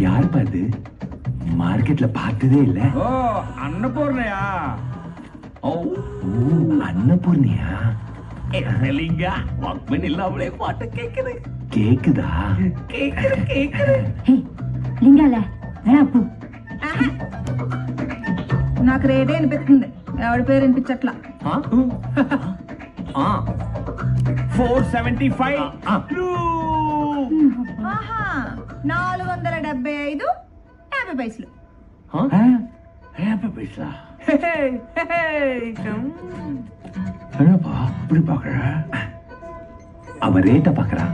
யார் பாது மார்க்கெட்ல பார்த்ததே இல்ல. ஓ அன்னபூர்ணையா? ஓ அன்னபூர்ணியா? லிங்க வாக்மேன் இல்லாமலே பாட்டு கேக்குது. கேக்குதா? கேக்குது. లింగాల అప్పు నాకు రేటే అనిపిస్తుంది, ఎవడి పేరు అనిపించట్లా. 475. ఆహా 475 50 పైసలు. 50 பைசா? என்னப்பா இப்படி பாக்குற? அவ ரேட்ட பாக்குறா,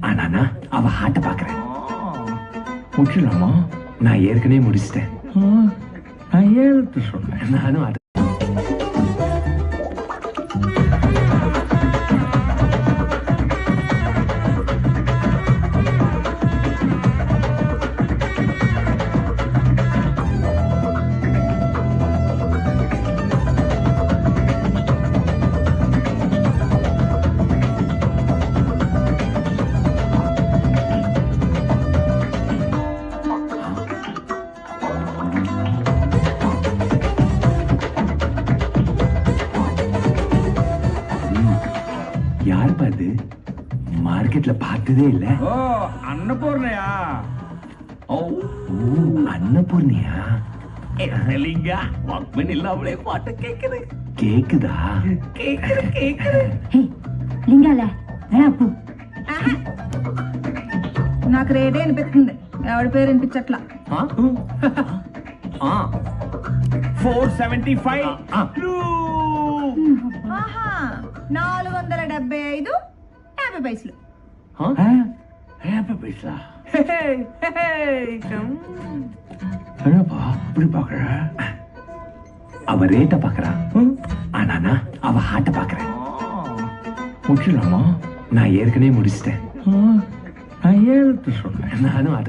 ஆனா அவ ஹார்ட்ட பாக்குறேன். முடிச்சலாமா? நான் ஏற்கனவே முடிச்சிட்டேன். நான் 7 சொன்னேன். நானும் அது யார் பாது மார்க்கெட்ல பார்த்ததே இல்ல. ஓ அன்னபூர்ணையா? ஓ அன்னபூர்ணியா? லிங்க வாக்மேன் இல்லாமலே பாட்டு கேக்குது. கேக்குதா? கேக்குது. లింగాల అప్పు నాకు రేటే అనిపిస్తుంది, ఎవడి పేరు అనిపించట్లా. 475. ఆహా 475 50 పైసలు. 50 பைசா? என்னப்பா இப்படி பாக்குற? அவ ரேட்ட பாக்குறா, ஆனா அவ ஹார்ட்ட பாக்குறேன். முடிச்சலாமா? நான் ஏற்கனவே முடிச்சிட்டேன். நான் 7 சொன்னேன். நானும் அது